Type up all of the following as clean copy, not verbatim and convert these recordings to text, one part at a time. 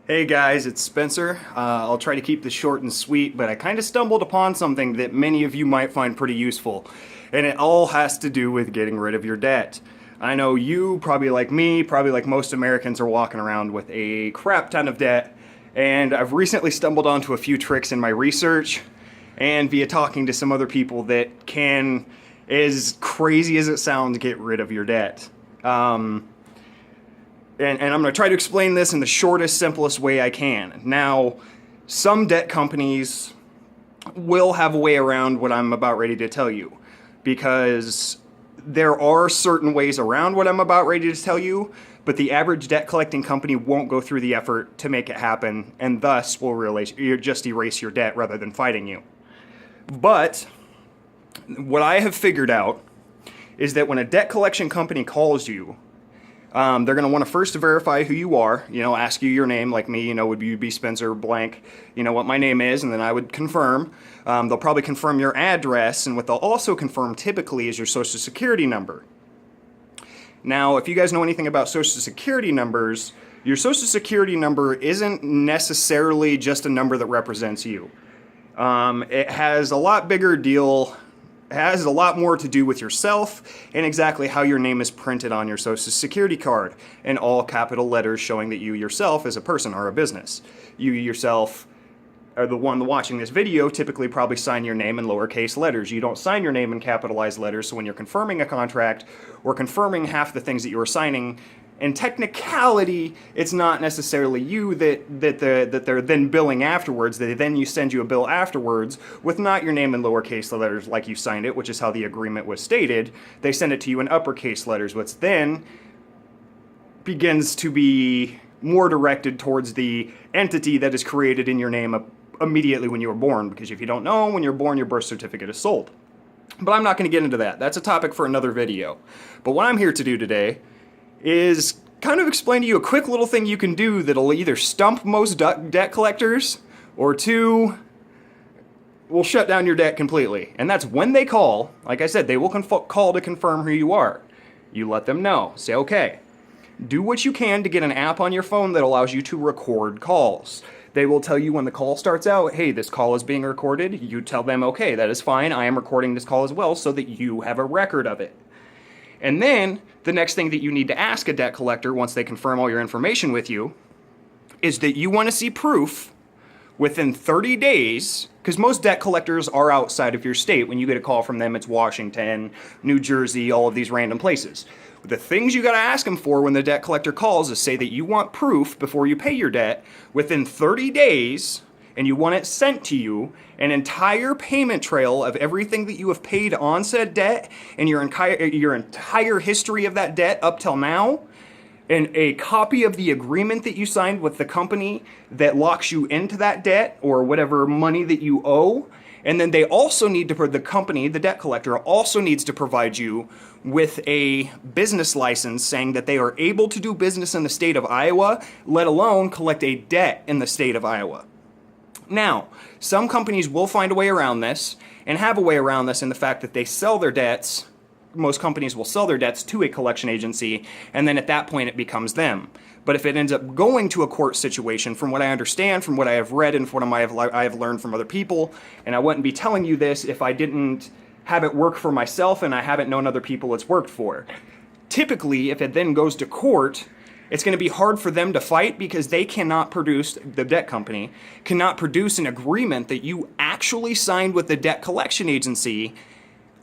Hey guys, it's Spencer. I'll try to keep this short and sweet, but I kind of stumbled upon something that many of you might find pretty useful, and it all has to do with getting rid of your debt. I know you, probably like me, probably like most Americans, are walking around with a crap ton of debt, and I've recently stumbled onto a few tricks in my research and via talking to some other people that can, as crazy as it sounds, get rid of your debt. And I'm going to try to explain this in the shortest, simplest way I can. Now, some debt companies will have a way around what I'm about ready to tell you, because there are certain ways around what I'm about ready to tell you, but the average debt collecting company won't go through the effort to make it happen, and thus will just erase your debt rather than fighting you. But what I have figured out is that when a debt collection company calls you, they're going to want to first verify who you are, ask you your name, like me, would you be Spencer blank, what my name is, and then I would confirm. They'll probably confirm your address, and what they'll also confirm typically is your social security number. Now, if you guys know anything about social security numbers, your social security number isn't necessarily just a number that represents you. It has a lot bigger deal. It has a lot more to do with yourself and exactly how your name is printed on your social security card in all capital letters, showing that you yourself as a person are a business. You yourself are the one watching this video, typically probably sign your name in lowercase letters. You don't sign your name in capitalized letters, so when you're confirming a contract or confirming half the things that you are signing, in technicality, it's not necessarily you that they're then billing afterwards. Then you send you a bill afterwards with not your name in lowercase letters like you signed it, which is how the agreement was stated. They send it to you in uppercase letters, which then begins to be more directed towards the entity that is created in your name immediately when you were born. Because if you don't know, when you're born, your birth certificate is sold. But I'm not going to get into that. That's a topic for another video. But what I'm here to do today is kind of explain to you a quick little thing you can do that'll either stump most debt collectors, or two, will shut down your debt completely. And that's when they call. Like I said, they will call to confirm who you are. You let them know. Say, okay. Do what you can to get an app on your phone that allows you to record calls. They will tell you when the call starts out, hey, this call is being recorded. You tell them, okay, that is fine. I am recording this call as well so that you have a record of it. And then the next thing that you need to ask a debt collector once they confirm all your information with you is that you want to see proof within 30 days, because most debt collectors are outside of your state. When you get a call from them, it's Washington, New Jersey, all of these random places. The things you got to ask them for when the debt collector calls is say that you want proof before you pay your debt within 30 days, and you want it sent to you, an entire payment trail of everything that you have paid on said debt and your entire history of that debt up till now, and a copy of the agreement that you signed with the company that locks you into that debt or whatever money that you owe. And then they also need to, the company, the debt collector, also needs to provide you with a business license saying that they are able to do business in the state of Iowa, let alone collect a debt in the state of Iowa. Now, some companies will find a way around this and have a way around this in the fact that they sell their debts. Most companies will sell their debts to a collection agency, and then at that point it becomes them. But if it ends up going to a court situation, from what I understand, from what I have read, and from what I have learned from other people, and I wouldn't be telling you this if I didn't have it work for myself and I haven't known other people it's worked for. Typically, if it then goes to court, it's going to be hard for them to fight because they cannot produce, the debt company cannot produce an agreement that you actually signed with the debt collection agency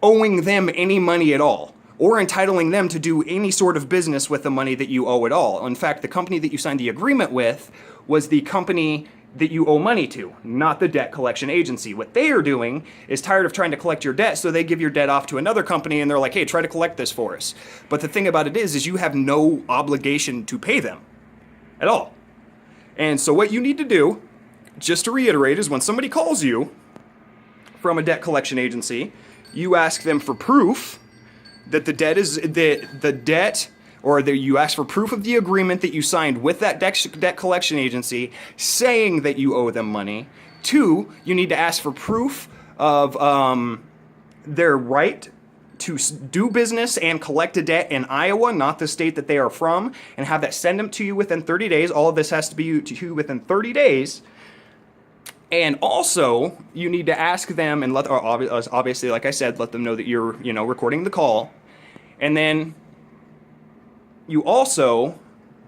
owing them any money at all, or entitling them to do any sort of business with the money that you owe at all. In fact, the company that you signed the agreement with was the company that you owe money to, not the debt collection agency. What they are doing is tired of trying to collect your debt, so they give your debt off to another company and they're like, hey, try to collect this for us. But the thing about it is you have no obligation to pay them at all. And so what you need to do, just to reiterate, is when somebody calls you from a debt collection agency, you ask them for proof that the debt is the debt, or you ask for proof of the agreement that you signed with that debt collection agency saying that you owe them money. Two, you need to ask for proof of their right to do business and collect a debt in Iowa, not the state that they are from, and have that send them to you within 30 days. All of this has to be to you within 30 days. And also, you need to ask them and obviously, like I said, let them know that you're, recording the call. And then you also,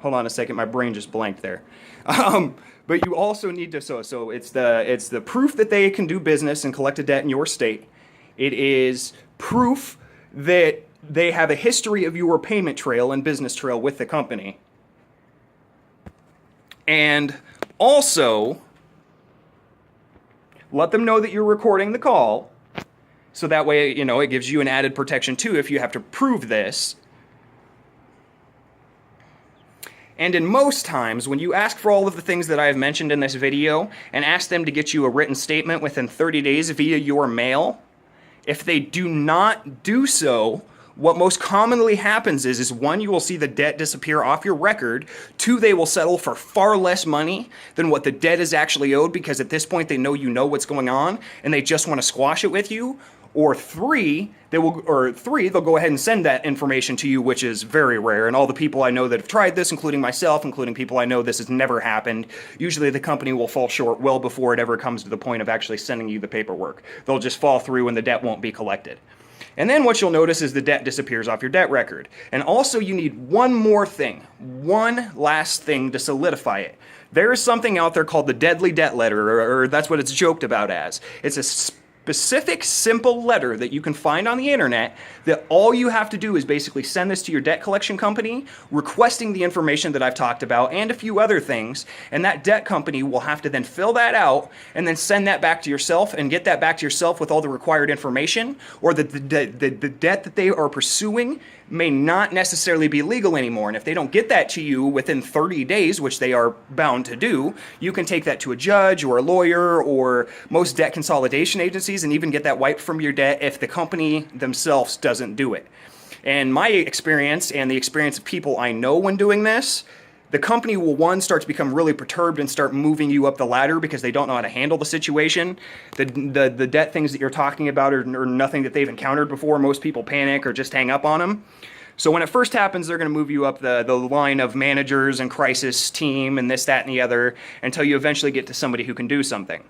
hold on a second, my brain just blanked there. But you also need to, so it's the proof that they can do business and collect a debt in your state. It is proof that they have a history of your payment trail and business trail with the company. And also, let them know that you're recording the call, so that way, it gives you an added protection too if you have to prove this. And in most times, when you ask for all of the things that I have mentioned in this video and ask them to get you a written statement within 30 days via your mail, if they do not do so, what most commonly happens is one, you will see the debt disappear off your record. Two, they will settle for far less money than what the debt is actually owed, because at this point they know what's going on and they just want to squash it with you. Or three, they'll go ahead and send that information to you, which is very rare. And all the people I know that have tried this, including myself, including people I know this has never happened, usually the company will fall short well before it ever comes to the point of actually sending you the paperwork. They'll just fall through and the debt won't be collected. And then what you'll notice is the debt disappears off your debt record. And also you need one more thing, one last thing to solidify it. There is something out there called the deadly debt letter, or that's what it's joked about as. It's a specific, simple letter that you can find on the internet that all you have to do is basically send this to your debt collection company, requesting the information that I've talked about and a few other things, and that debt company will have to then fill that out and then send that back to yourself and get that back to yourself with all the required information, or the debt that they are pursuing may not necessarily be legal anymore. And if they don't get that to you within 30 days, which they are bound to do, you can take that to a judge or a lawyer or most debt consolidation agencies and even get that wiped from your debt if the company themselves doesn't do it. And my experience and the experience of people I know when doing this, the company will, one, start to become really perturbed and start moving you up the ladder because they don't know how to handle the situation. The debt things that you're talking about are nothing that they've encountered before. Most people panic or just hang up on them. So when it first happens, they're going to move you up the line of managers and crisis team and this, that, and the other until you eventually get to somebody who can do something.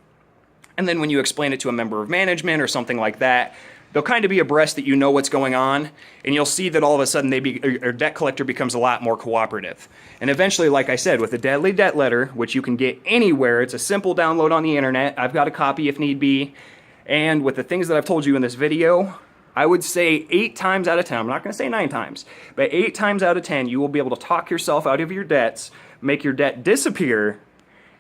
And then when you explain it to a member of management or something like that, they'll kind of be abreast that you know what's going on, and you'll see that all of a sudden a debt collector becomes a lot more cooperative. And eventually, like I said, with a deadly debt letter, which you can get anywhere, it's a simple download on the internet. I've got a copy if need be. And with the things that I've told you in this video, I would say 8 times out of 10, I'm not going to say 9 times, but 8 times out of 10, you will be able to talk yourself out of your debts, make your debt disappear,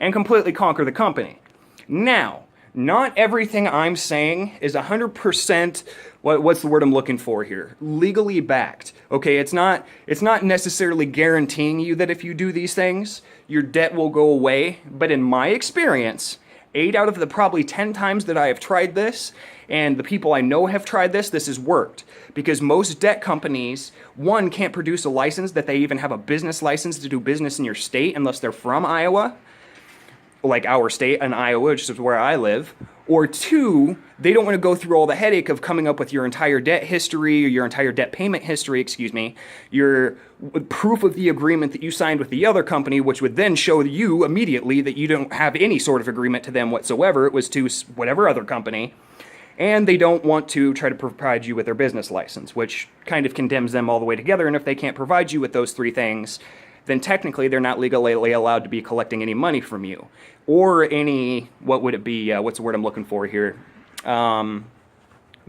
and completely conquer the company. Now, not everything I'm saying is 100%, what's the word I'm looking for here? Legally backed. Okay, it's not necessarily guaranteeing you that if you do these things, your debt will go away. But in my experience, 8 out of the probably 10 times that I have tried this, and the people I know have tried this has worked. Because most debt companies, one, can't produce a license that they even have a business license to do business in your state unless they're from Iowa, like our state in Iowa, which is where I live. Or 2, they don't want to go through all the headache of coming up with your entire debt history or your entire debt payment history, your proof of the agreement that you signed with the other company, which would then show you immediately that you don't have any sort of agreement to them whatsoever. It was to whatever other company. And they don't want to try to provide you with their business license, which kind of condemns them all the way together. And if they can't provide you with those 3 things, then technically they're not legally allowed to be collecting any money from you. Or any, what would it be, what's the word I'm looking for here?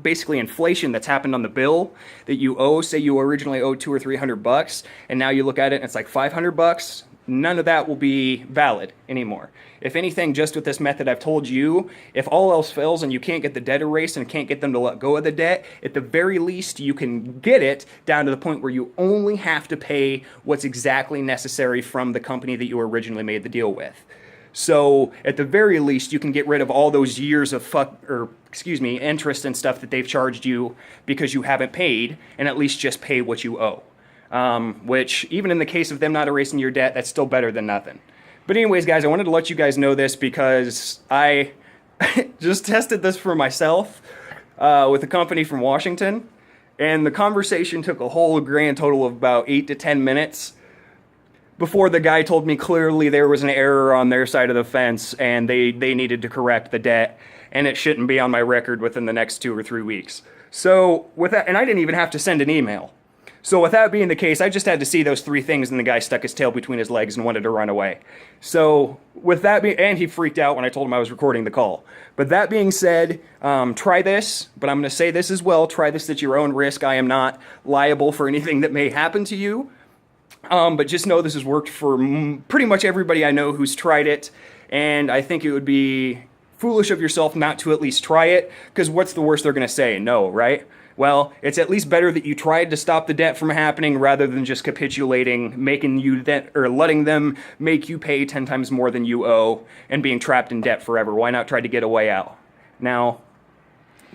Basically inflation that's happened on the bill that you owe. Say you originally owed $200 or $300, and now you look at it and it's like $500. None of that will be valid anymore. If anything, just with this method I've told you, if all else fails and you can't get the debt erased and can't get them to let go of the debt, at the very least you can get it down to the point where you only have to pay what's exactly necessary from the company that you originally made the deal with. So at the very least, you can get rid of all those years of interest and stuff that they've charged you because you haven't paid, and at least just pay what you owe. Which, even in the case of them not erasing your debt, that's still better than nothing. But anyways, guys, I wanted to let you guys know this because I just tested this for myself with a company from Washington. And the conversation took a whole grand total of about 8 to 10 minutes before the guy told me clearly there was an error on their side of the fence and they needed to correct the debt and it shouldn't be on my record within the next 2 or 3 weeks. So with that, and I didn't even have to send an email. So with that being the case, I just had to see those 3 things and the guy stuck his tail between his legs and wanted to run away. So with that being, and he freaked out when I told him I was recording the call. But that being said, try this, but I'm going to say this as well, try this at your own risk. I am not liable for anything that may happen to you. But just know this has worked for pretty much everybody I know who's tried it, and I think it would be foolish of yourself not to at least try it, because what's the worst they're going to say? No, right? Well, it's at least better that you tried to stop the debt from happening rather than just capitulating, making you debt, or letting them make you pay 10 times more than you owe and being trapped in debt forever. Why not try to get a way out? Now,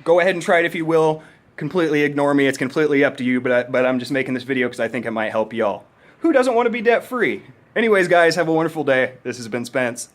go ahead and try it if you will. Completely ignore me. It's completely up to you, but I'm just making this video because I think it might help y'all. Who doesn't want to be debt-free? Anyways, guys, have a wonderful day. This has been Spence.